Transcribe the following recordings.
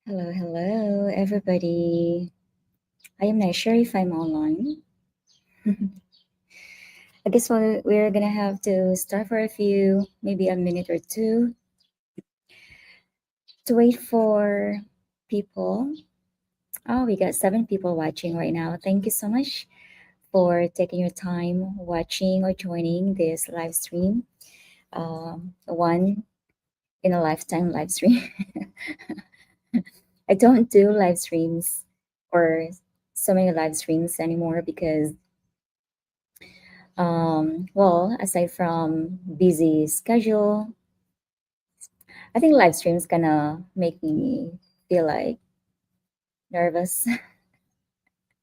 Hello, hello, everybody. I am not sure if I'm online. I guess we're gonna have to start for a few, maybe a minute or two, to wait for people. Oh, we got 7 people watching right now. Thank you so much for taking your time watching or joining this live stream. One in a lifetime live stream. I don't do live streams or so many live streams anymore because well, aside from busy schedule, I think live streams gonna make me feel like nervous.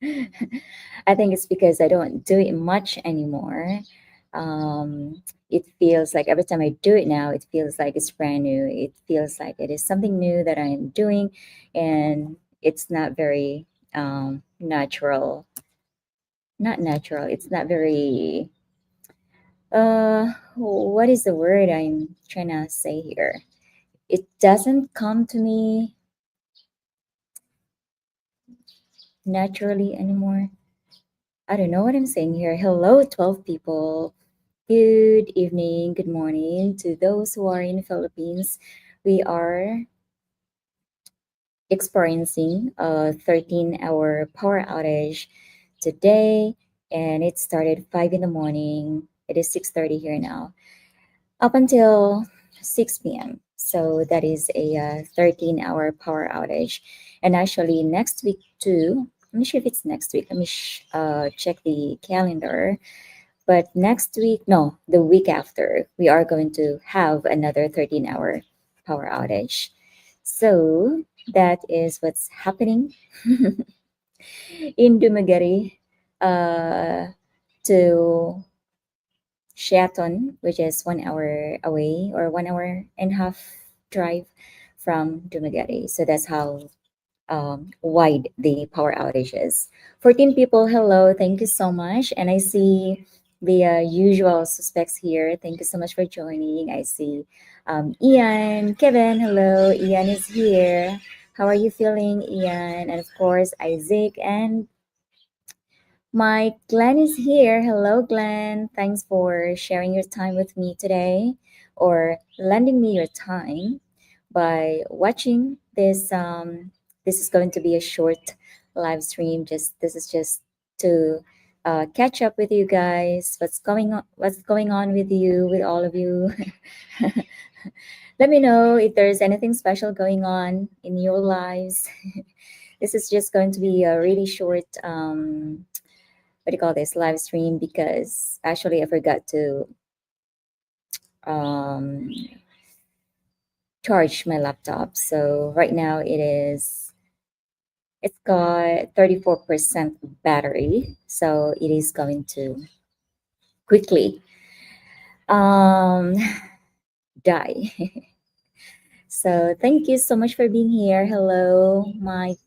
I think it's because I don't do it much anymore. Um, it feels like every time I do it now, it feels like it's brand new. It feels like it is something new that I am doing, and it's not very natural. Not natural. It's not very what is the word I'm trying to say here? It doesn't come to me naturally anymore. I don't know what I'm saying here. Hello, 12 people. Good evening, good morning to those who are in the Philippines. We are experiencing a 13-hour power outage today, and it started 5 in the morning. It is 6:30 here now. Up until 6 p.m. So that is a 13-hour power outage. And actually, next week too, I'm not sure if it's next week. Let me check the calendar. But next week, no, the week after, we are going to have another 13-hour power outage. So that is what's happening in Dumaguete to Seaton, which is 1 hour away or 1 hour and a half drive from Dumaguete. So that's how wide the power outage is. 14 people, hello, thank you so much. And I see the usual suspects here. Thank you so much for joining. I see Ian, Kevin, hello. Ian is here. How are you feeling, Ian? And of course, Isaac and Mike, Glenn is here. Hello, Glenn. Thanks for sharing your time with me today or lending me your time by watching this. This is going to be a short live stream. This is just to catch up with you guys. What's going on? What's going on with you? With all of you? Let me know if there's anything special going on in your lives. This is just going to be a really short what do you call this live stream because actually I forgot to um, charge my laptop. So right now it's got 34% battery. So it is going to quickly um, die. So thank you so much for being here. Hello, Mike,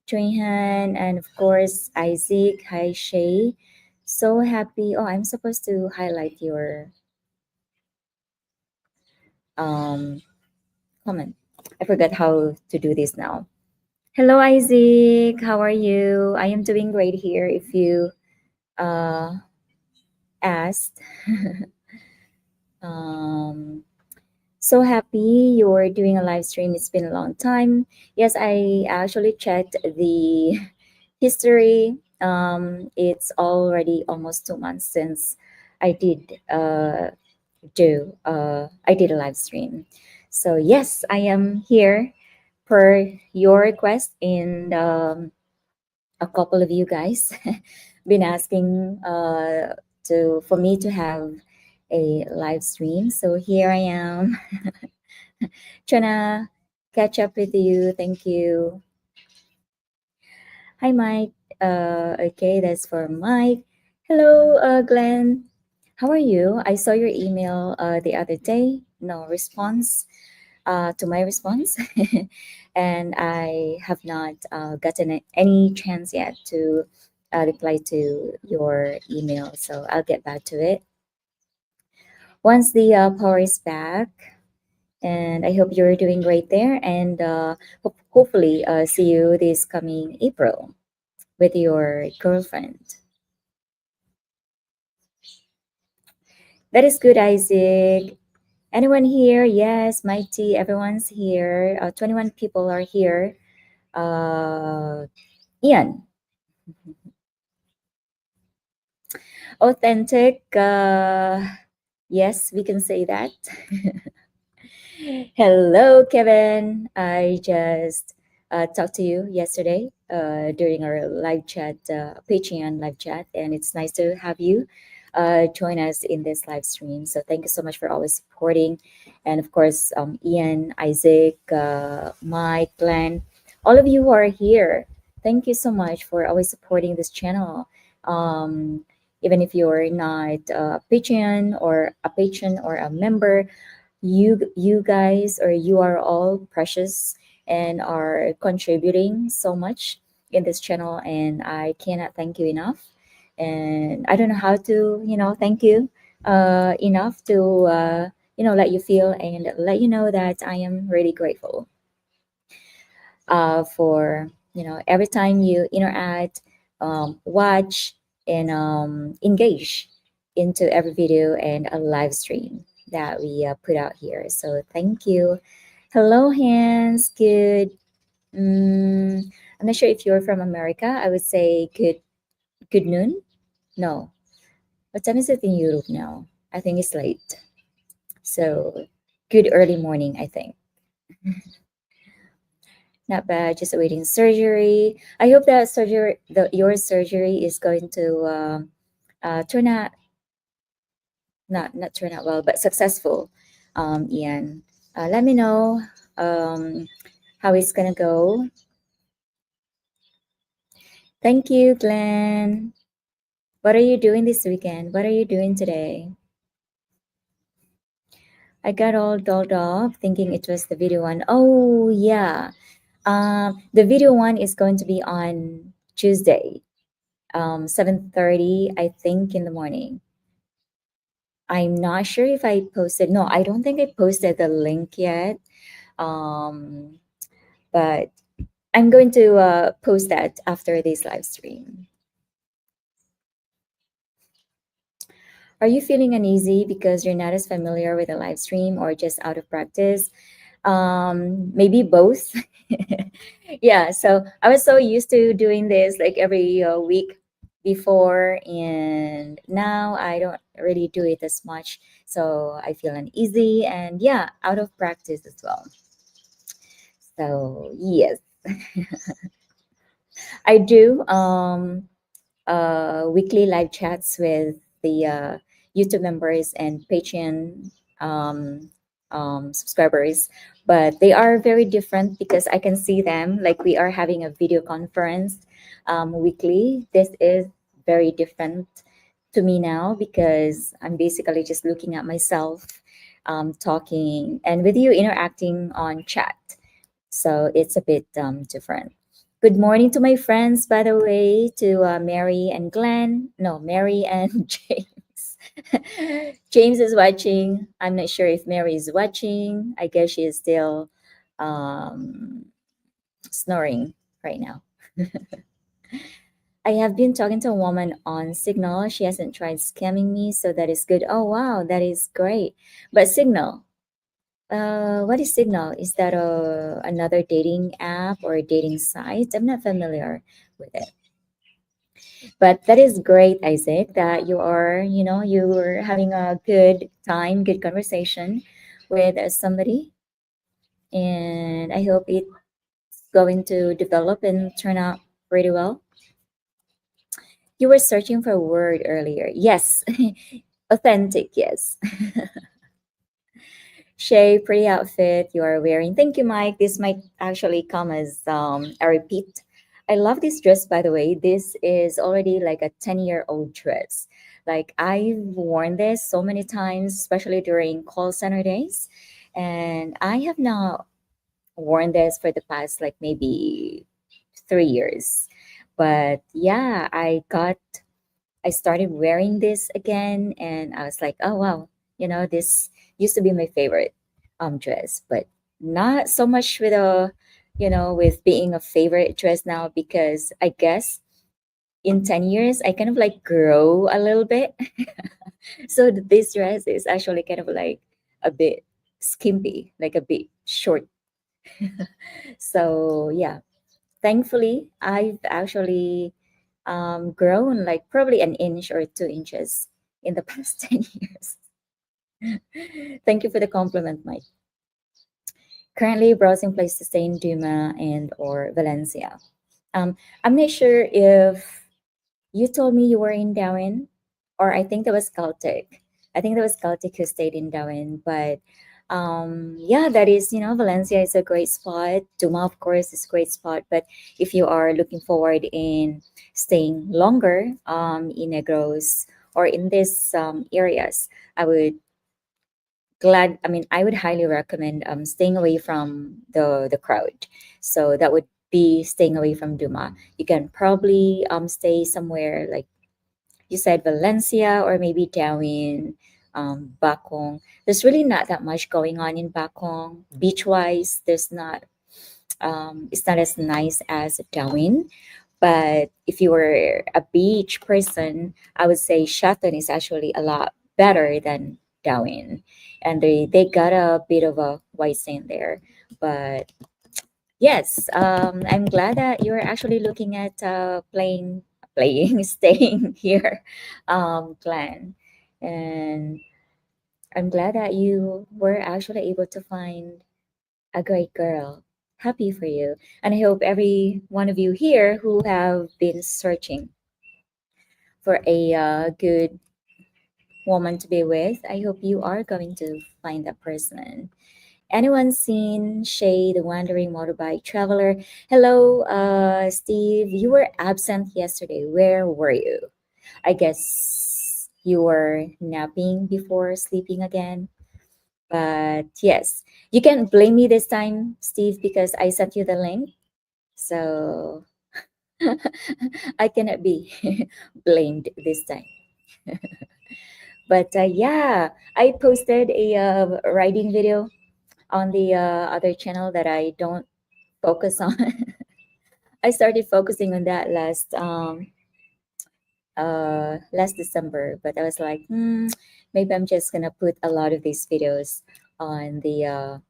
Joyhan, and of course Isaac. Hi, Shay. So happy. Oh, I'm supposed to highlight your um, comment. I forgot how to do this now. Hello, Isaac. How are you? I am doing great here. If you uh, asked, um, so happy you're doing a live stream. It's been a long time. Yes, I actually checked the history. It's already almost 2 months since I did I did a live stream. So yes, I am here per your request, and a couple of you guys been asking to for me to have a live stream. So here I am trying to catch up with you. Thank you. Hi, Mike. Okay, that's for Mike. Hello, Glenn. How are you? I saw your email the other day. No response to my response, and I have not gotten any chance yet to reply to your email. So I'll get back to it once the power is back. And I hope you're doing great there. And hopefully see you this coming April with your girlfriend. That is good, Isaac. Anyone here? Yes, Mighty. Everyone's here. 21 people are here. Ian, authentic. Yes, we can say that. Hello, Kevin. I just talked to you yesterday during our live chat, Patreon live chat, and it's nice to have you join us in this live stream. So thank you so much for always supporting, and of course, Ian, Isaac, Mike, Glenn, all of you who are here. Thank you so much for always supporting this channel. Even if you're not a Patreon or a patron or a member, you guys or you are all precious and are contributing so much in this channel, and I cannot thank you enough, and I don't know how to thank you enough to let you feel and let you know that I am really grateful for every time you interact, watch, and engage into every video and a live stream that we put out here. So thank you. Hello, Hans. Good. Mm, I'm not sure if you're from America. I would say good noon. No. What time is it in Europe now? I think it's late. So good early morning, I think. Not bad, just awaiting surgery. I hope that your surgery is going to turn out not turn out well, but successful. Ian, let me know um, how it's gonna go. Thank you, Glenn. What are you doing this weekend? What are you doing today? I got all dolled up thinking it was the video one. Oh yeah, the video one is going to be on Tuesday. 7:30, I think, in the morning. I'm not sure if I posted. No, I don't think I posted the link yet. Um, but I'm going to post that after this live stream. Are you feeling uneasy because you're not as familiar with the live stream or just out of practice? Maybe both. Yeah, so I was so used to doing this like every week before, and now I don't really do it as much. So I feel uneasy and yeah, out of practice as well. So, yes, I do. Weekly live chats with the YouTube members and Patreon um, subscribers, but they are very different because I can see them like we are having a video conference weekly. This is very different to me now because I'm basically just looking at myself, talking, and with you interacting on chat. So it's a bit different. Good morning to my friends, by the way, to Mary and Glenn. No, Mary and James. James is watching. I'm not sure if Mary is watching. I guess she is still um, snoring right now. I have been talking to a woman on Signal. She hasn't tried scamming me, so that is good. Oh, wow, that is great. But Signal, what is Signal? Is that another dating app or a dating site? I'm not familiar with it. But that is great, Isaac, that you're having a good time, good conversation with somebody. And I hope it's going to develop and turn out pretty well. You were searching for a word earlier. Yes, authentic, yes. Shay, pretty outfit you are wearing. Thank you, Mike. This might actually come as a repeat. I love this dress, by the way. This is already like a 10-year-old dress. Like I've worn this so many times, especially during call center days. And I have now worn this for the past like maybe 3 years. But yeah, I started wearing this again and I was like, oh wow, this used to be my favorite dress, but not so much with a with being a favorite dress now, because I guess in 10 years I kind of like grow a little bit. So this dress is actually kind of like a bit skimpy, like a bit short. So yeah, thankfully I've actually grown like probably an inch or 2 inches in the past 10 years. Thank you for the compliment, Mike. Currently browsing place to stay in Duma and or Valencia. Um, I'm not sure if you told me you were in Darwin, or I think that was Celtic. I think that was Celtic who stayed in Darwin, but yeah, that is, Valencia is a great spot. Duma, of course, is a great spot. But if you are looking forward in staying longer in Negros or in these areas, I would I would highly recommend staying away from the crowd. So that would be staying away from Duma. You can probably stay somewhere like you said, Valencia, or maybe down in Bakong. There's really not that much going on in Bakong. Beach wise, there's not it's not as nice as Darwin. But if you were a beach person, I would say Shaton is actually a lot better than Darwin. And they got a bit of a white sand there. But yes, I'm glad that you're actually looking at staying here, Glenn. And I'm glad that you were actually able to find a great girl. Happy for you. And I hope every one of you here who have been searching for a good woman to be with, I hope you are going to find that person. Anyone seen Shay, the wandering motorbike traveler? Hello, Steve. You were absent yesterday. Where were you? I guess you were napping before sleeping again. But yes, you can blame me this time, Steve, because I sent you the link. So I cannot be blamed this time. But yeah, I posted a riding video on the other channel that I don't focus on. I started focusing on that last December, but I was like, maybe I'm just gonna put a lot of these videos on the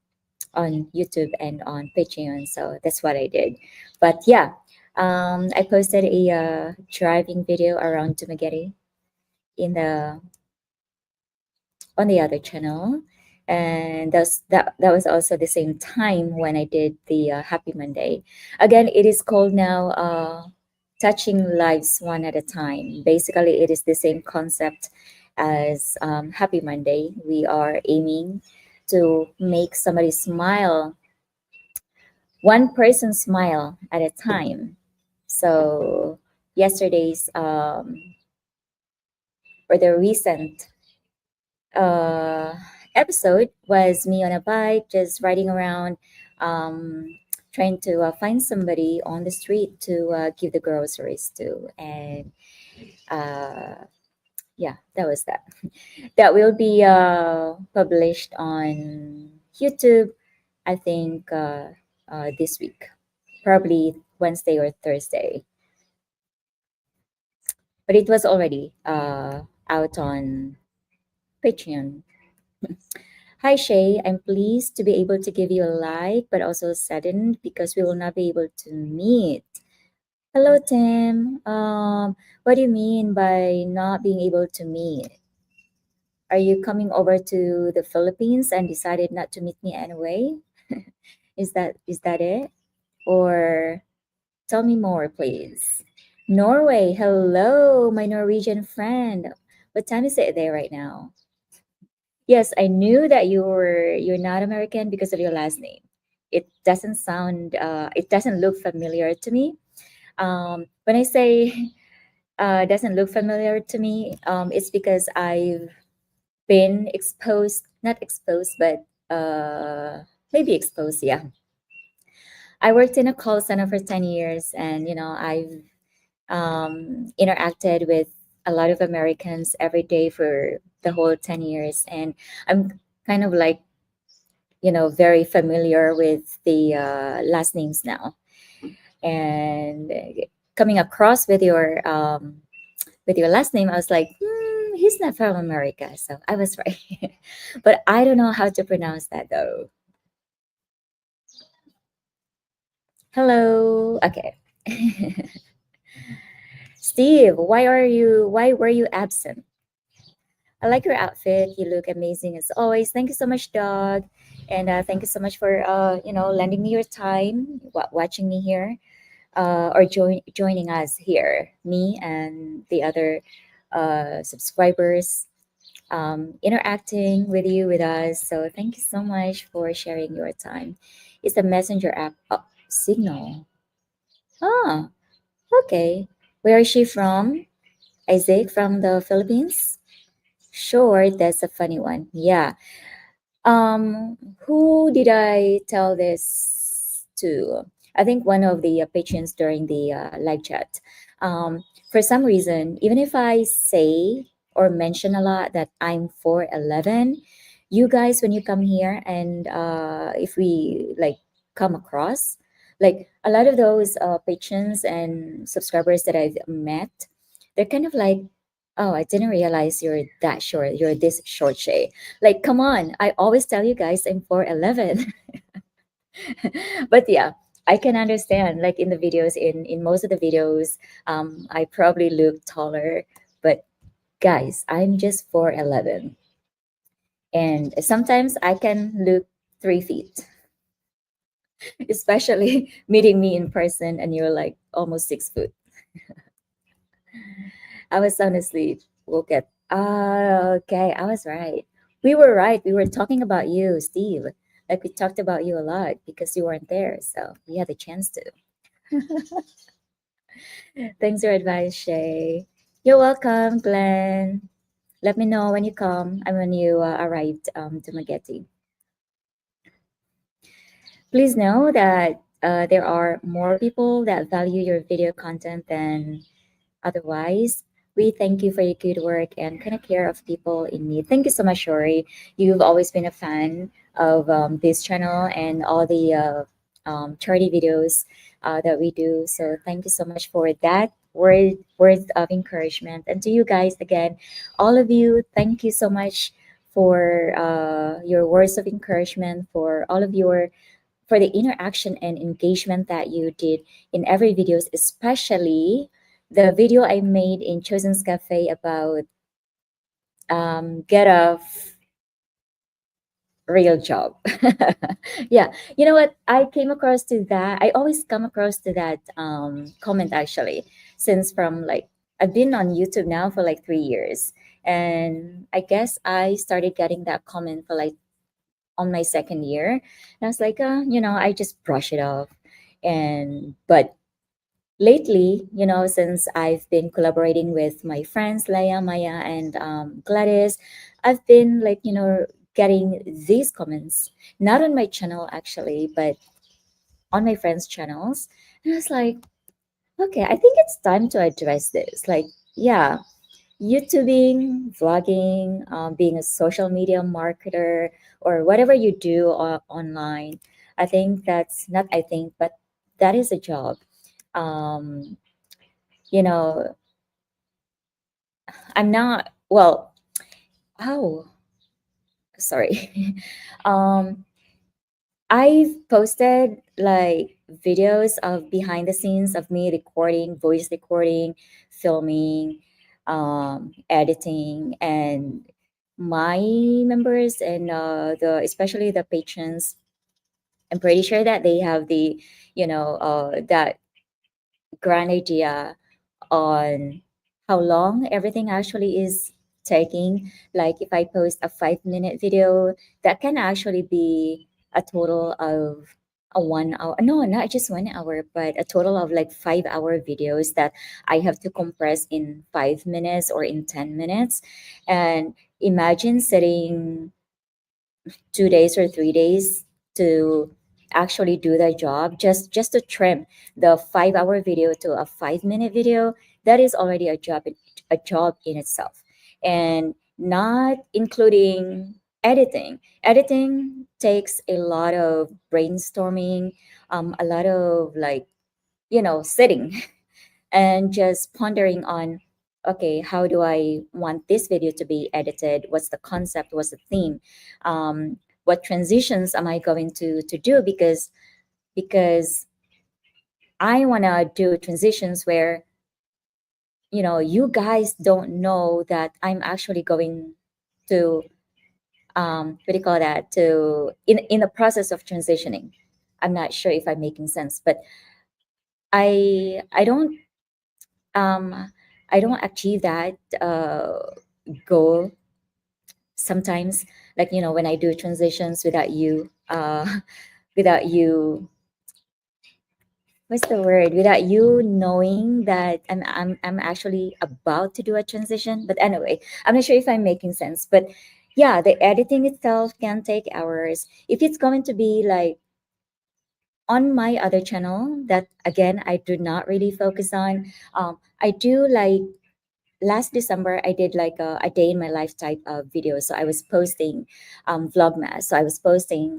on YouTube and on Patreon. So that's what I did. But yeah, I posted a driving video around Dumaguete in the on the other channel, and that was also the same time when I did the Happy Monday. Again, it is called now touching lives one at a time. Basically, it is the same concept as Happy Monday. We are aiming to make somebody smile, one person smile at a time. So yesterday's or the recent uh, episode was me on a bike, just riding around, um, trying to find somebody on the street to give the groceries to. And uh, yeah, that was that. That will be published on YouTube, I think, this week, probably Wednesday or Thursday. But it was already out on Patreon. Hi Shay, I'm pleased to be able to give you a like, but also saddened because we will not be able to meet. Hello Tim. What do you mean by not being able to meet? Are you coming over to the Philippines and decided not to meet me anyway? Is that it? Or tell me more, please. Norway, hello, my Norwegian friend. What time is it there right now? Yes, I knew that you're not American because of your last name. It doesn't look familiar to me. When I say doesn't look familiar to me, it's because I've been exposed, not exposed, but maybe exposed. Yeah, I worked in a call center for 10 years, and I've interacted with a lot of Americans every day for the whole 10 years, and I'm kind of like very familiar with the last names now. And coming across with your last name, I was like, he's not from America. So I was right. But I don't know how to pronounce that though. Hello. Okay. Steve, why were you absent? I like your outfit. You look amazing as always. Thank you so much, dog. And thank you so much for lending me your time, watching me here, or joining us here, me and the other subscribers, interacting with you with us. So thank you so much for sharing your time. It's a messenger app. Oh, Signal. Ah, okay. Where is she from? Isaac from the Philippines? Sure, that's a funny one. Yeah. Who did I tell this to? I think one of the patrons during the live chat. For some reason, even if I say or mention a lot that I'm 4'11", you guys, when you come here and if we like come across, like a lot of those patrons and subscribers that I've met, they're kind of like, oh, I didn't realize you're that short. You're this short, Shay. Like, come on. I always tell you guys I'm 4'11". But yeah, I can understand. Like in the videos, in most of the videos, I probably look taller. But guys, I'm just 4'11". And sometimes I can look 3 feet, especially meeting me in person and you're like almost 6 foot. I was sound asleep. Woke up. Okay, I was right. We were right. We were talking about you, Steve. Like we talked about you a lot because you weren't there, so we had the chance to. Thanks for your advice, Shay. You're welcome, Glenn. Let me know when you come and when you arrived to Mageti. Please know that there are more people that value your video content than otherwise. We thank you for your good work and kind of care of people in need. Thank you so much, Shori. You've always been a fan of this channel and all the charity videos that we do. So thank you so much for that words of encouragement. And to you guys again, all of you, thank you so much for your words of encouragement, for all of your for the interaction and engagement that you did in every videos, especially the video I made in Chosen's Cafe about get a real job. Yeah, you know what? I came across to that. I always come across to that comment actually, since from like I've been on YouTube now for like 3 years, and I guess I started getting that comment for like on my second year. And I was like, I just brush it off. But lately, since I've been collaborating with my friends, Leia, Maya, and Gladys, I've been like, getting these comments, not on my channel actually, but on my friends' channels. And I was like, okay, I think it's time to address this. Like, yeah, YouTubing, vlogging, being a social media marketer, or whatever you do online, I think that's not, I think, but that is a job. Um, you know, I'm not, well, oh, sorry. um, I've posted like videos of behind the scenes of me recording, voice recording, filming, editing, and my members and especially the patrons. I'm pretty sure that they have the, that grand idea on how long everything actually is taking. Like if I post a 5 minute video, that can actually be a total of a 1 hour. No, not just 1 hour, but a total of like 5 hour videos that I have to compress in 5 minutes or in 10 minutes. And imagine sitting 2 days or 3 days to actually do the job, just to trim the 5 hour video to a 5 minute video. That is already a job in itself, and not including Editing takes a lot of brainstorming, a lot of like, sitting and just pondering on, okay, how do I want this video to be edited? What's the concept? What's the theme? What transitions am I going to do? Because I want to do transitions where, you guys don't know that I'm actually going to, what do you call that, to in the process of transitioning. I'm not sure if I'm making sense, but I don't, um I don't achieve that goal sometimes, like, when I do transitions without you, without you, what's the word, without you knowing that I'm actually about to do a transition. But anyway, I'm not sure if I'm making sense, but yeah, the editing itself can take hours. If it's going to be like on my other channel that again I do not really focus on, I do like, last December, I did like a day in my life type of video. So I was posting vlogmas. So I was posting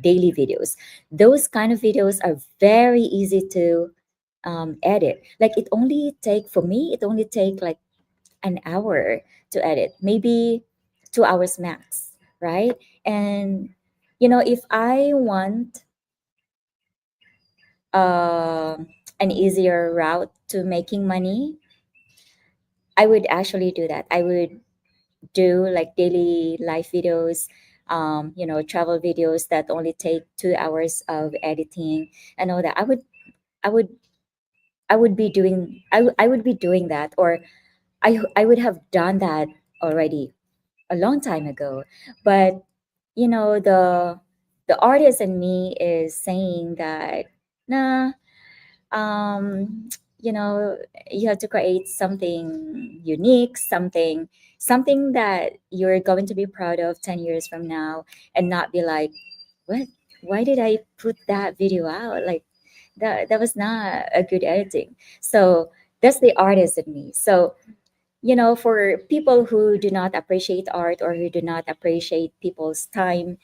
daily videos. Those kind of videos are very easy to edit. Like, for me, it only take like an hour to edit, maybe 2 hours max, right? And if I want uh, an easier route to making money, I would actually do that. I would do like daily life videos, travel videos that only take 2 hours of editing and all that. I would, I would be doing that, or I would have done that already a long time ago. But the artist in me is saying that, nah, um you know you have to create something unique, something that you're going to be proud of 10 years from now, and not be like, what, why did I put that video out? Like, that was not a good editing. So that's the artist in me. So, for people who do not appreciate art, or who do not appreciate people's time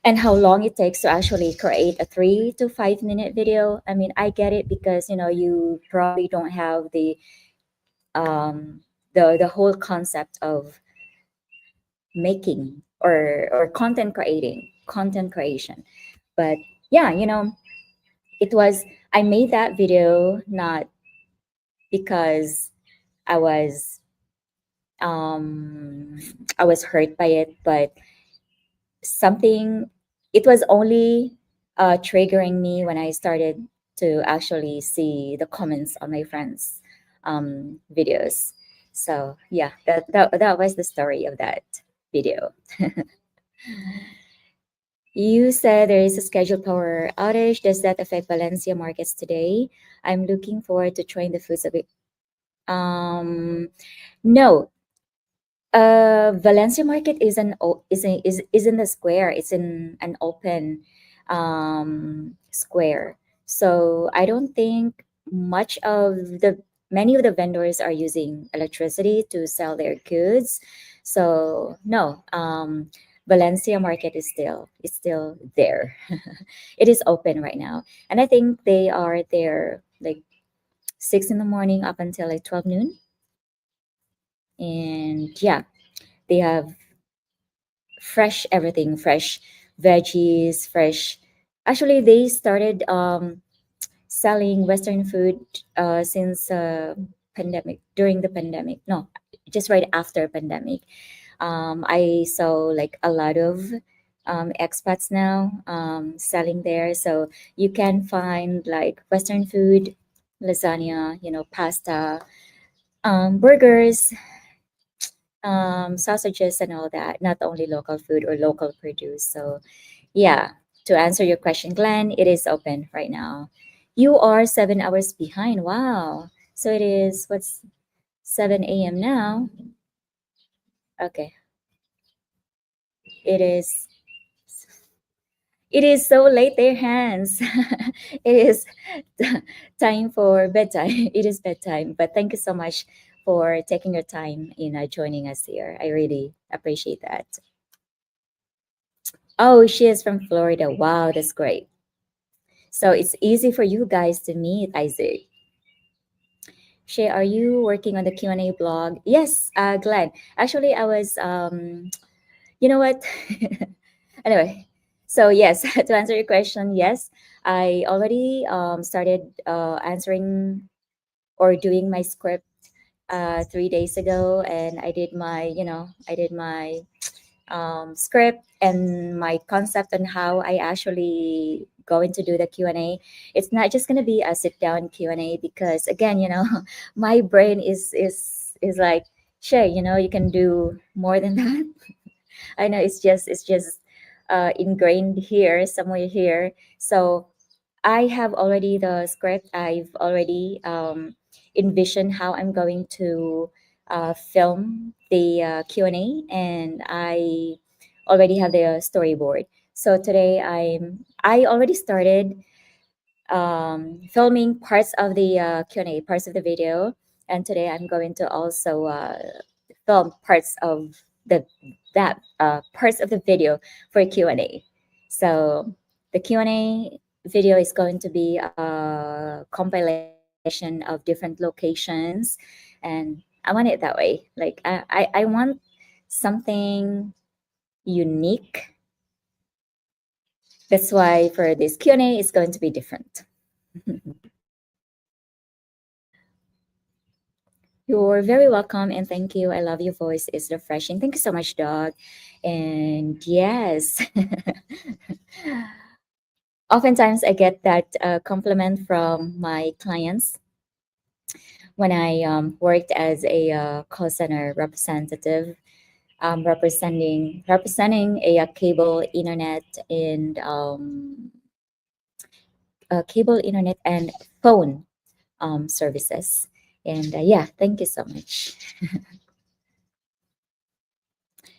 and how long it takes to actually create a 3 to 5 minute video. I mean, I get it, because you probably don't have um the whole concept of making, or content creation. But yeah, it was, I made that video not because I was um I was hurt by it, but something, it was only triggering me when I started to actually see the comments on my friends videos. So yeah, that was the story of that video. You said there is a scheduled power outage. Does that affect Valencia markets today? I'm looking forward to trying the foods a bit. No, Valencia Market is is in the square. It's in an open square. So I don't think much of the many of the vendors are using electricity to sell their goods. So no, Valencia Market is still there. It is open right now, and I think they are there like 6 in the morning up until like 12 noon. And yeah, they have fresh everything, fresh veggies, fresh. Actually, they started selling Western food since pandemic, during the pandemic. No, just right after pandemic. I saw like a lot of expats now selling there, so you can find like Western food, lasagna, pasta, burgers, sausages and all that, not only local food or local produce. So, yeah, to answer your question, Glenn, it is open right now. You are 7 hours behind. Wow. So it is, what's 7 a.m. now? Okay. It is. It is so late there, Hans. It is time for bedtime. It is bedtime. But thank you so much for taking your time in joining us here. I really appreciate that. Oh, she is from Florida. Wow, that's great. So it's easy for you guys to meet, Isaac. Shay, are you working on the Q&A blog? Yes, Glenn. Actually, I was, you know what? Anyway, so yes, to answer your question, yes, I already started answering or doing my script 3 days ago, and I did my script and my concept on how I actually going to do the Q&A. It's not just going to be a sit down Q&A because again, my brain is like, Shay, you can do more than that. I know it's just ingrained here somewhere here. So I have already the script. I've already envisioned how I'm going to film the Q&A, and I already have the storyboard. So today I already started filming parts of the Q&A, parts of the video, and today I'm going to also film parts of the that parts of the video for Q&A. So the Q&A video is going to be a compilation of different locations, and I want it that way. Like I want something unique. That's why for this Q&A, it's going to be different. You're very welcome and thank you. I love your voice. It's refreshing. Thank you so much, dog. And yes, oftentimes I get that compliment from my clients when I worked as a call center representative, representing a, cable internet and cable internet and phone services. And yeah, thank you so much.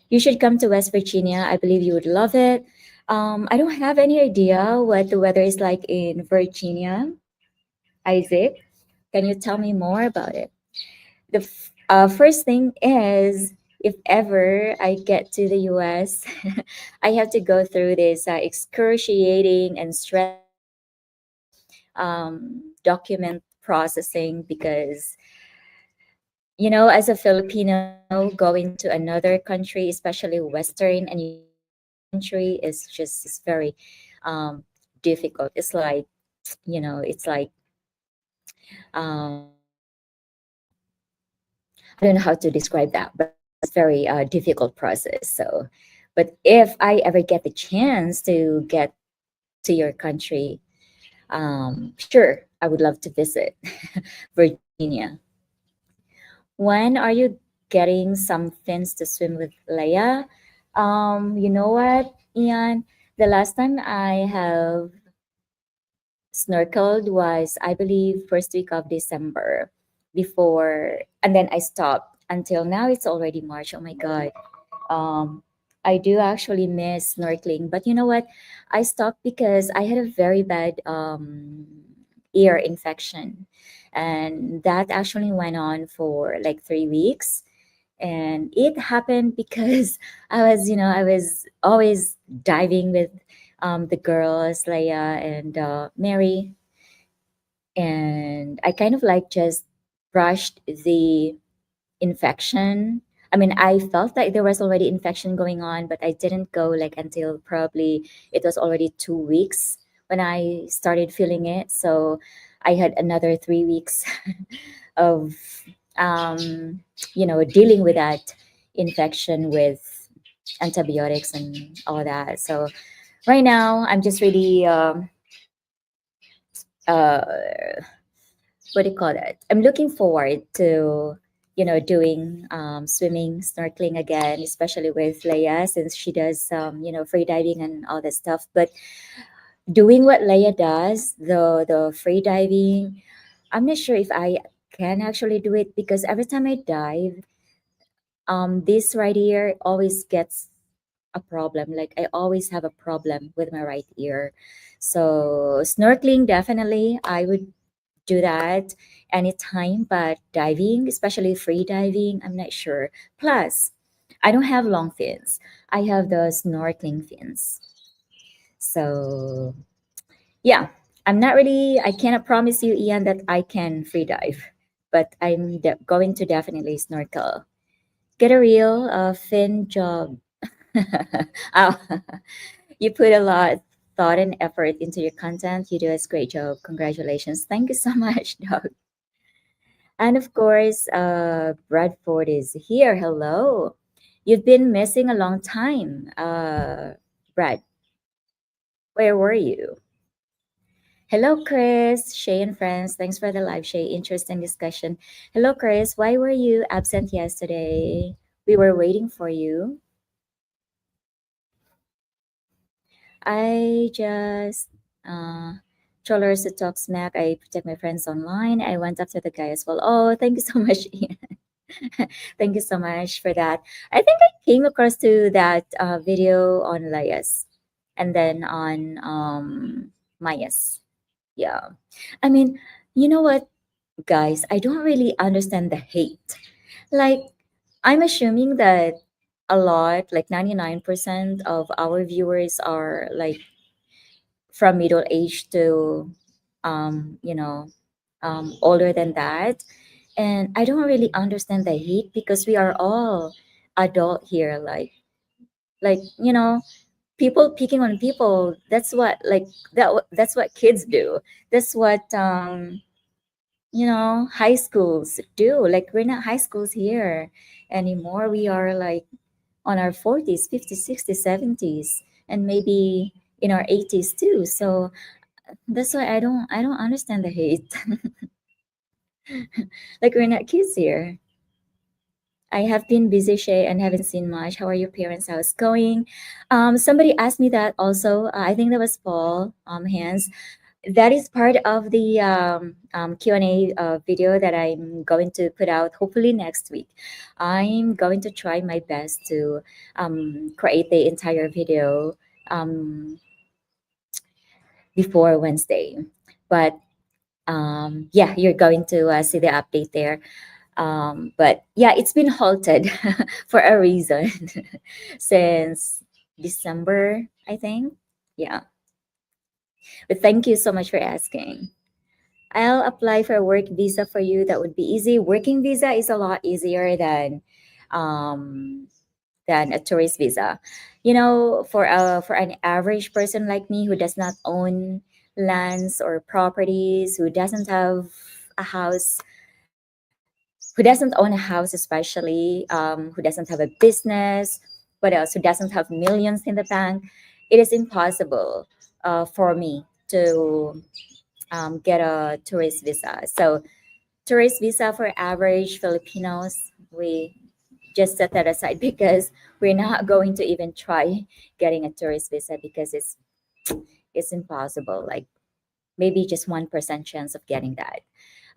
You should come to West Virginia. I believe you would love it. I don't have any idea what the weather is like in Virginia. Isaac, can you tell me more about it? The first thing is, if ever I get to the US, I have to go through this excruciating and stressful document processing because as a Filipino going to another country, especially Western and European country, is very um, difficult. It's like, it's like um, I don't know how to describe that, but it's very difficult process. So, but if I ever get the chance to get to your country, sure, I would love to visit Virginia. When are you getting some fins to swim with Leia? You know what, Ian? The last time I have snorkeled was, I believe, first week of December before, and then I stopped until now. It's already March. Oh my God. Um, I do actually miss snorkeling, but you know what? I stopped because I had a very bad ear infection, and that actually went on for like 3 weeks. And it happened because I was always diving with the girls, Leia and Mary, and I kind of like just brushed the infection. I mean, I felt like there was already infection going on, but I didn't go like until probably it was already 2 weeks when I started feeling it. So I had another 3 weeks of, um, dealing with that infection with antibiotics and all that. So right now, I'm just really uh, what do you call that? I'm looking forward to doing swimming, snorkeling again, especially with Leia since she does free diving and all that stuff. But doing what Leia does, the free diving, I'm not sure if I can actually do it because every time I dive, this right ear always gets a problem. Like I always have a problem with my right ear. So snorkeling, definitely I would do that anytime, but diving, especially free diving, I'm not sure. Plus, I don't have long fins. I have the snorkeling fins. So yeah, I cannot promise you, Ian, that I can free dive, but going to definitely snorkel. Get a real fin job. Oh, you put a lot thought and effort into your content. You do a great job. Congratulations. Thank you so much, Doug. And of course, Bradford is here. Hello. You've been missing a long time. Brad, where were you? Hello, Chris, Shay, and friends. Thanks for the live, Shay. Interesting discussion. Hello, Chris. Why were you absent yesterday? We were waiting for you. I just trollers to talk smack. I protect my friends online. I went after the guy as well. Oh, thank you so much, Ian. Thank you so much for that. I think I came across to that video on Layas and then on Mayas. Yeah. I mean, you know what, guys? I don't really understand the hate. Like, I'm assuming that a lot, like 99% of our viewers are like from middle age to you know older than that, and I don't really understand the hate because we are all adult here, like people picking on people. That's what like that's what kids do. That's what high schools do. Like, we're not high schools here anymore. We are like on our 40s, 50s, 60s, 70s, and maybe in our 80s too. So that's why I don't understand the hate. Like, we're not kids here. I have been busy, Shay, and haven't seen much. How are your parents? How's it going? Somebody asked me that also. I think that was Paul Hands. That is part of the Q&A video that I'm going to put out hopefully next week. I'm going to try my best to create the entire video um, before Wednesday. But yeah, you're going to see the update there. But yeah, it's been halted for a reason since December, I think. Yeah, but thank you so much for asking. I'll apply for a work visa for you. That would be easy. Working visa is a lot easier um, than a tourist visa. For an average person like me who does not own lands or properties, who doesn't have a house, who doesn't own a house, especially who doesn't have a business, what else? Who doesn't have millions in the bank, it is impossible for me to get a tourist visa. So tourist visa for average Filipinos, we just set that aside because we're not going to even try getting a tourist visa because it's impossible. Like, maybe just 1% chance of getting that.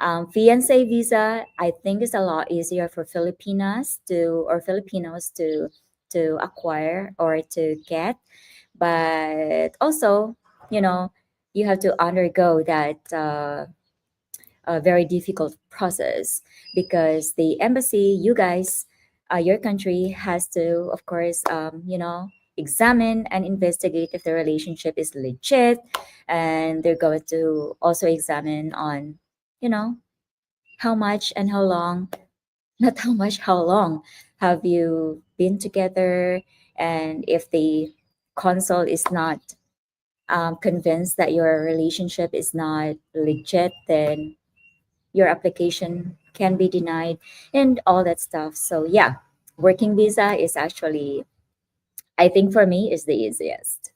Fiancé visa, I think, is a lot easier for Filipinos to acquire or to get, but also, you know, you have to undergo that a very difficult process because the embassy, you guys, your country has to, of course, examine and investigate if the relationship is legit, and they're going to also examine on, you know, how much and how long, not how much, how long have you been together, and if the consul is not convinced that your relationship is not legit, then your application can be denied and all that stuff. So yeah, working visa is actually, I think for me, is the easiest.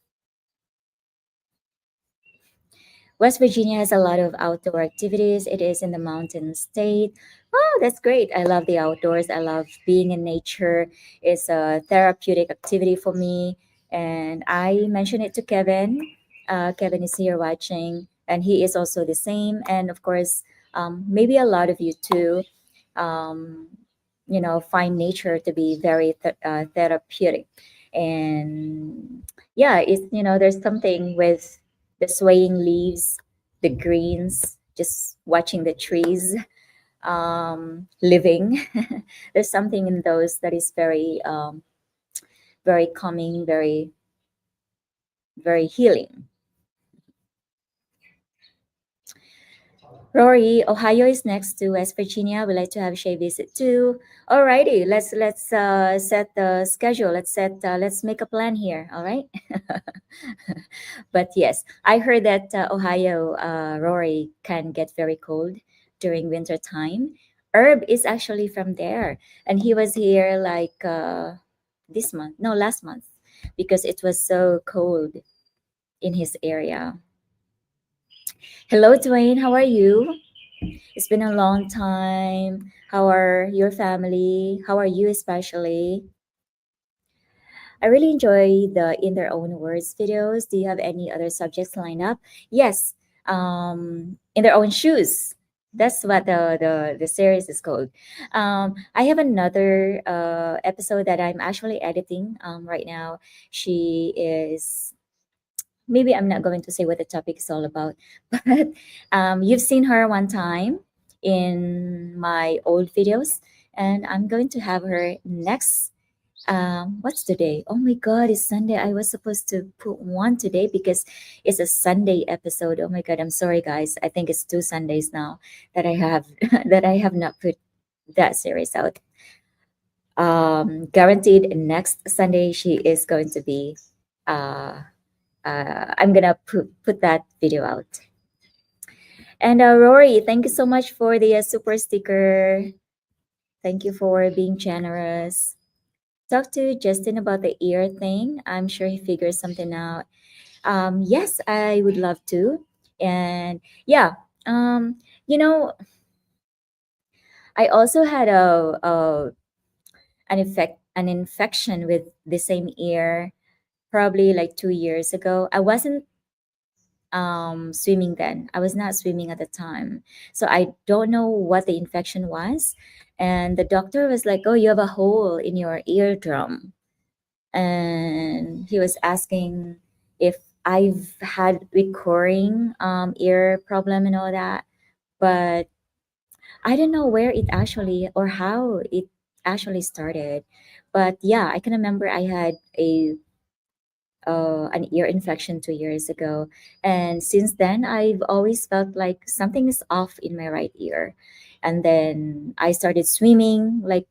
West Virginia has a lot of outdoor activities. It is in the mountain state. Oh, that's great. I love the outdoors. I love being in nature. It's a therapeutic activity for me. And I mentioned it to Kevin. Kevin is here watching, and he is also the same. And of course, maybe a lot of you too, um, find nature to be very therapeutic. And yeah, there's something with the swaying leaves, the greens, just watching the trees living. There's something in those that is very very calming, very healing. Rory, Ohio is next to West Virginia. We'd like to have Shay visit too. Alrighty, let's set the schedule. Let's make a plan here. All right. But yes, I heard that Ohio, Rory, can get very cold during winter time. Herb is actually from there, and he was here like this month, no, last month, because it was so cold in his area. Hello, Dwayne. How are you? It's been a long time. How are your family? How are you especially? I really enjoy the In Their Own Words videos. Do you have any other subjects lined up? Yes. In Their Own Shoes. That's what the series is called. I have another episode that I'm actually editing right now. She is, maybe I'm not going to say what the topic is all about, but you've seen her one time in my old videos, and I'm going to have her next. What's today? Oh my God, it's Sunday. I was supposed to put one today because it's a Sunday episode. Oh my God, I'm sorry, guys. I think it's 2 Sundays now that I have that I have not put that series out. Guaranteed next Sunday she is going to be. Uh, I'm gonna put that video out. And Rory, thank you so much for the super sticker. Thank you for being generous. Talk to Justin about the ear thing. I'm sure he figures something out. Yes, I would love to. And yeah, um, you know, I also had an infection with the same ear probably like 2 years ago. I wasn't swimming then. I was not swimming at the time. So I don't know what the infection was. And the doctor was like, "Oh, you have a hole in your eardrum." And he was asking if I've had recurring ear problem and all that. But I don't know where it actually or how it actually started. But yeah, I can remember I had an ear infection 2 years ago. And since then, I've always felt like something is off in my right ear. And then I started swimming, like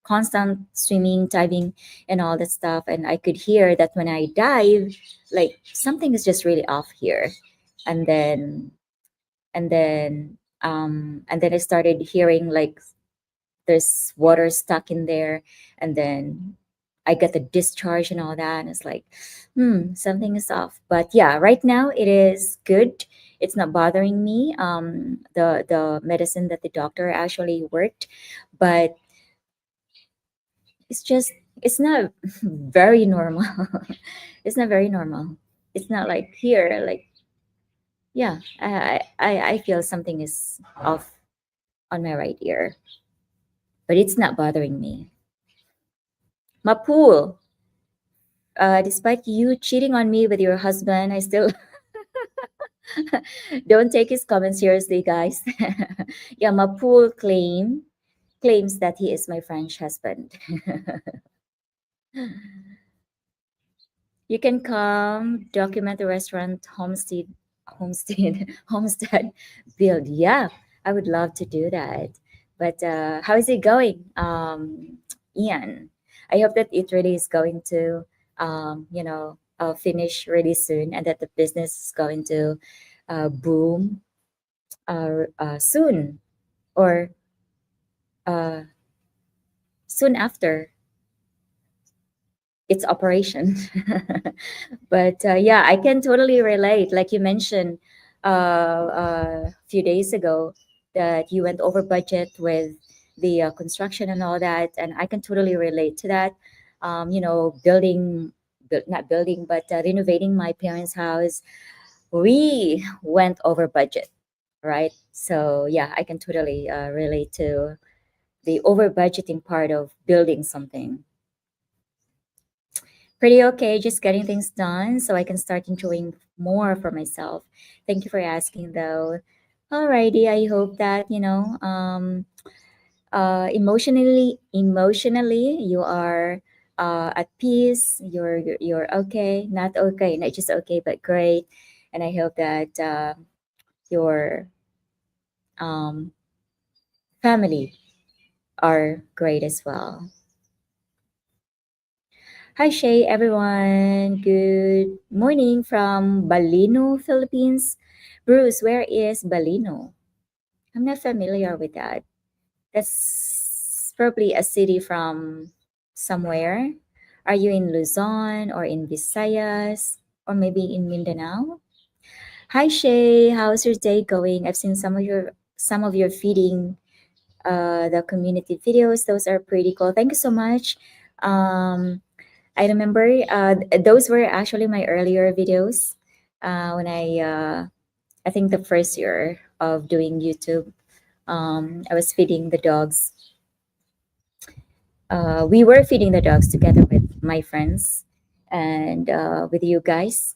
constant swimming, diving, and all that stuff. And I could hear that when I dive, like something is just really off here. And then, and then I started hearing like there's water stuck in there, and then I get the discharge and all that, and it's like something is off. But yeah, right now it is good. It's not bothering me, the medicine that the doctor actually worked, but it's just, it's not very normal. It's not very normal. It's not like here, like, yeah, I feel something is off on my right ear, but it's not bothering me. Mapul, despite you cheating on me with your husband, I still don't take his comments seriously, guys. Yeah, Mapul claims that he is my French husband. You can come document the restaurant homestead build. Yeah, I would love to do that. But how is it going, Ian? I hope that it really is going to, finish really soon, and that the business is going to boom soon, or uh, soon after its operation. But yeah, I can totally relate. Like you mentioned a few days ago, that you went over budget with the construction and all that, and I can totally relate to that. Building, not building, but renovating my parents' house, we went over budget, right? So yeah, I can totally relate to the over budgeting part of building something. Pretty okay, just getting things done so I can start enjoying more for myself. Thank you for asking, though. Alrighty, I hope that emotionally you are at peace. You're okay, not okay, not just okay, but great. And I hope that your um, family are great as well. Hi, Shay, everyone. Good morning from Balino, Philippines. Bruce, where is Balino? I'm not familiar with that. That's probably a city from somewhere. Are you in Luzon or in Visayas or maybe in Mindanao? Hi Shay, how's your day going? I've seen some of your feeding the community videos. Those are pretty cool. Thank you so much. Um, I remember those were actually my earlier videos when I think the first year of doing YouTube. I was feeding the dogs. We were feeding the dogs together with my friends and with you guys.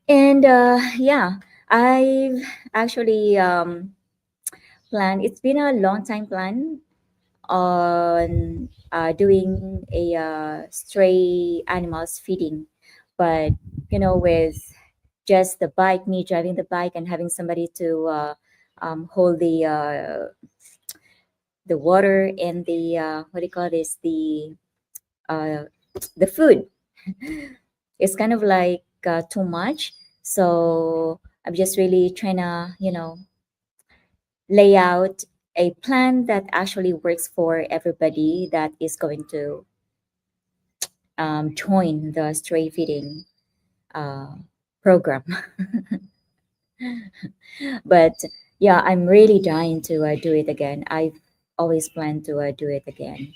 And yeah, I've actually planned, it's been a long time plan on doing a stray animals feeding. But, with just the bike, me driving the bike and having somebody to hold the water and the, what do you call this, uh, the food. It's kind of like too much. So I'm just really trying to, lay out a plan that actually works for everybody that is going to join the stray feeding uh, program. But yeah, I'm really dying to do it again. I've always planned to do it again.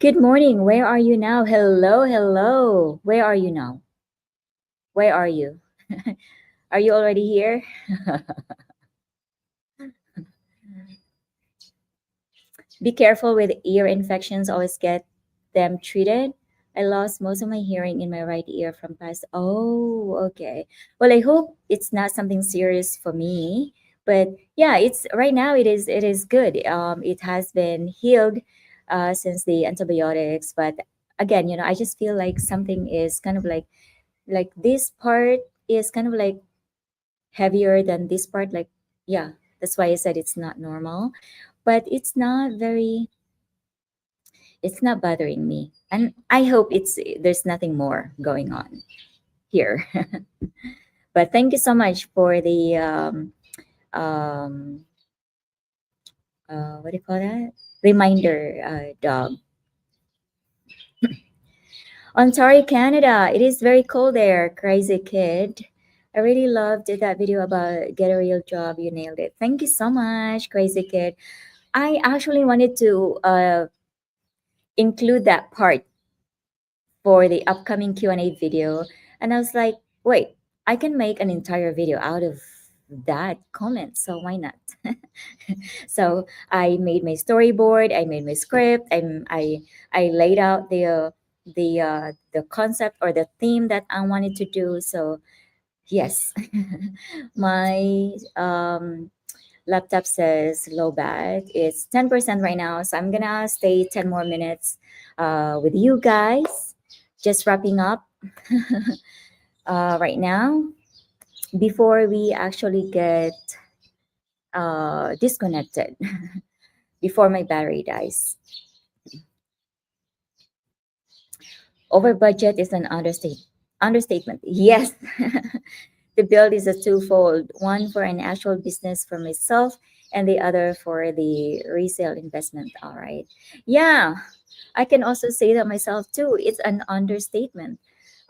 Good morning. Where are you now? Hello, hello. Where are you now? Where are you? Are you already here? Be careful with ear infections. Always get them treated. I lost most of my hearing in my right ear from past. Oh, okay. Well, I hope it's not something serious for me. But yeah, it's right now. It is good. It has been healed since the antibiotics. But again, I just feel like something is kind of like this part is kind of like heavier than this part. Like, yeah, that's why I said it's not normal, but it's not bothering me, and I hope there's nothing more going on here. But thank you so much for the um what do you call that, reminder, dog. Ontario, Canada, it is very cold there, crazy kid. I really loved that video about get a real job. You nailed it. Thank you so much, crazy kid. I actually wanted to include that part for the upcoming Q&A video. And I was like, wait, I can make an entire video out of that comment. So why not? So I made my storyboard, I made my script, I laid out the concept or the theme that I wanted to do. So yes, my laptop says low bat. It's 10% right now. So I'm gonna stay 10 more minutes with you guys. Just wrapping up right now before we actually get disconnected, before my battery dies. Over budget is an understatement. Yes. The build is a twofold, one for an actual business for myself and the other for the resale investment. All right. Yeah, I can also say that myself too. It's an understatement.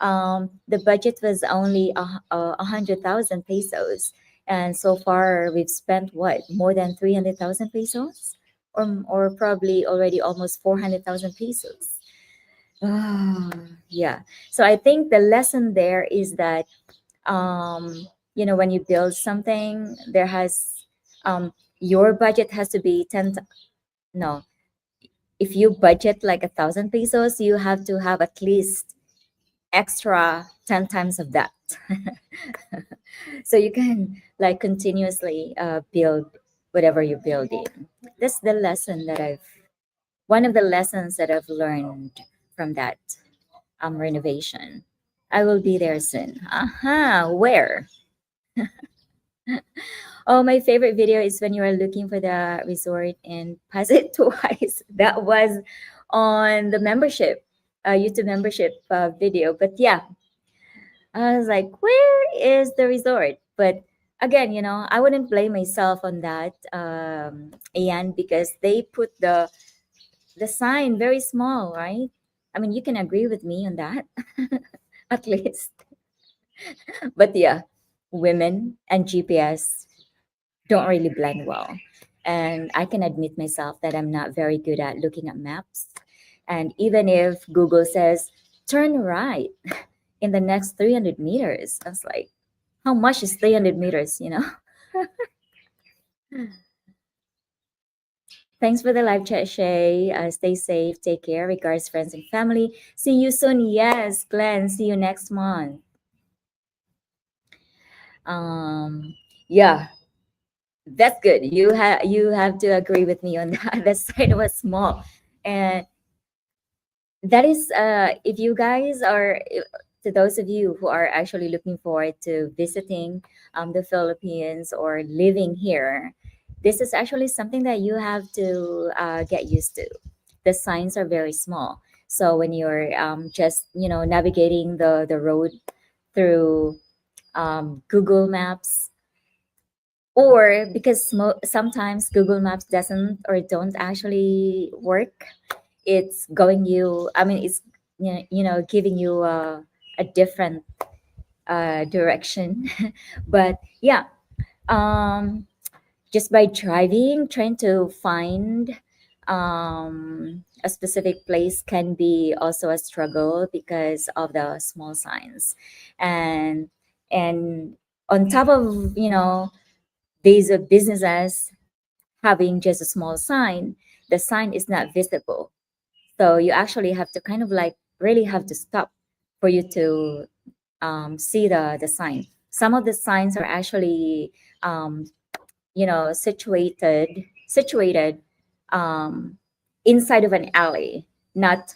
The budget was only 100,000 pesos, and so far we've spent what, more than 300,000 pesos, or probably already almost 400,000 pesos. Ah, yeah. So I think the lesson there is that when you build something, your budget has to be no, if you budget like 1,000 pesos, you have to have at least extra 10 times of that. So you can like continuously build whatever you're building. That's the lesson that I've one of the lessons that I've learned from that renovation. I will be there soon. Aha, where? Oh, my favorite video is when you are looking for the resort and pass it twice. That was on the membership, YouTube membership video. But yeah, I was like, where is the resort? But again, I wouldn't blame myself on that, Ian, because they put the sign very small, right? I mean, you can agree with me on that, at least. But yeah, women and GPS don't really blend well. And I can admit myself that I'm not very good at looking at maps. And even if Google says, turn right in the next 300 meters, I was like, how much is 300 meters, Thanks for the live chat, Shay. Stay safe, take care. Regards, friends and family. See you soon. Yes, Glenn. See you next month. Um, yeah, that's good. You have to agree with me on that. The site was small, and that is if you guys are to those of you who are actually looking forward to visiting the Philippines or living here, this is actually something that you have to get used to. The signs are very small, so when you're just navigating the road through Google Maps, or because sometimes Google Maps doesn't or don't actually work, it's going you I mean it's giving you a different direction. But yeah, um just by driving trying to find a specific place can be also a struggle because of the small signs. And and on top of these businesses having just a small sign, the sign is not visible. So you actually have to kind of like really have to stop for you to see the sign. Some of the signs are actually um, situated um, inside of an alley, not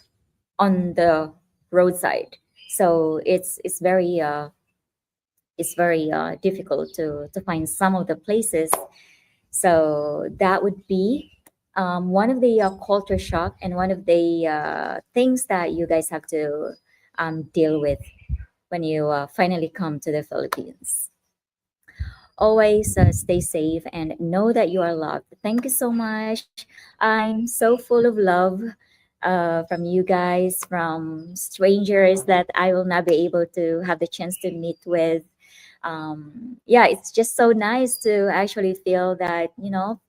on the roadside. So it's very difficult to find some of the places. So that would be one of the culture shock and one of the things that you guys have to deal with when you finally come to the Philippines. Always stay safe and know that you are loved. Thank you so much. I'm so full of love from you guys, from strangers that I will not be able to have the chance to meet with. Yeah, it's just so nice to actually feel that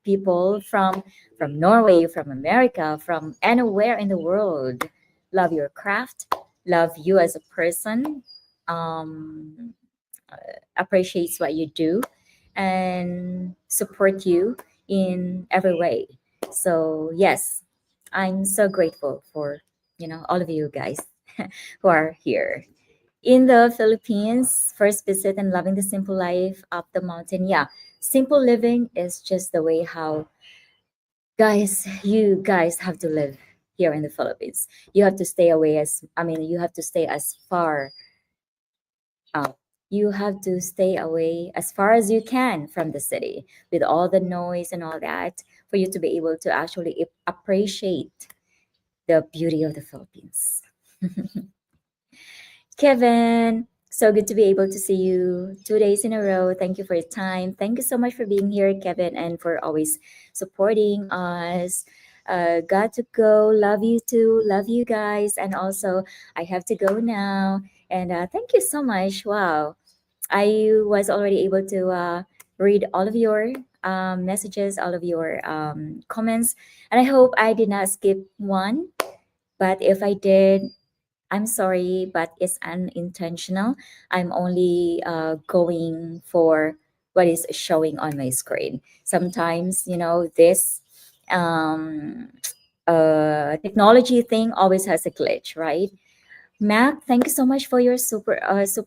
people from Norway, from America, from anywhere in the world love your craft, love you as a person, um, appreciates what you do, and support you in every way. So yes, I'm so grateful for all of you guys who are here in the Philippines. First visit and loving the simple life up the mountain. Yeah, simple living is just the way how you guys have to live here in the Philippines. You have to stay away as I mean, you have to stay as far out. You have to stay away as far as you can from the city with all the noise and all that for you to be able to actually appreciate the beauty of the Philippines. Kevin, so good to be able to see you 2 days in a row. Thank you for your time. Thank you so much for being here, Kevin, and for always supporting us. Got to go. Love you too. Love you guys. And also, I have to go now. And thank you so much. Wow. I was already able to read all of your messages, all of your comments. And I hope I did not skip one. But if I did, I'm sorry, but it's unintentional. I'm only going for what is showing on my screen. Sometimes, this um, technology thing always has a glitch, right? Mac, thank you so much for your super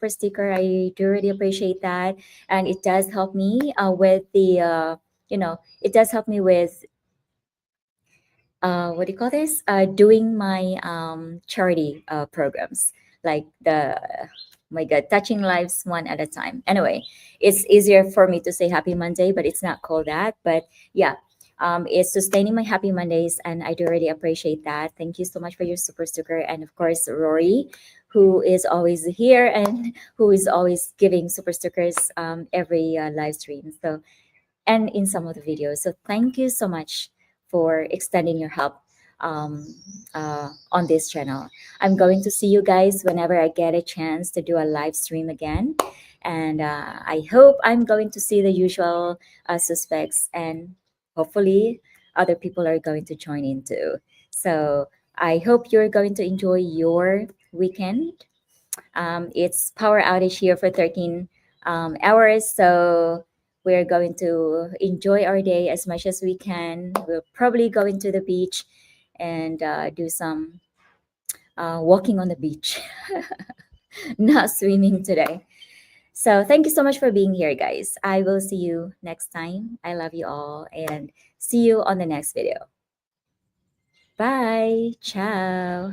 sticker. I do really appreciate that, and it does help me with the it does help me with what do you call this? Doing my charity programs, like the my God, touching lives one at a time. Anyway, it's easier for me to say Happy Monday, but it's not called that. But yeah, it's sustaining my Happy Mondays, and I do really appreciate that. Thank you so much for your super sticker, and of course Rory, who is always here and who is always giving super stickers every live stream. So and in some of the videos. So thank you so much for extending your help um, on this channel. I'm going to see you guys whenever I get a chance to do a live stream again. And I hope I'm going to see the usual suspects, and hopefully other people are going to join in too. So I hope you're going to enjoy your weekend. It's power outage here for 13 hours. So we're going to enjoy our day as much as we can. We'll probably go into the beach and do some walking on the beach, not swimming today. So thank you so much for being here, guys. I will see you next time. I love you all and see you on the next video. Bye. Ciao.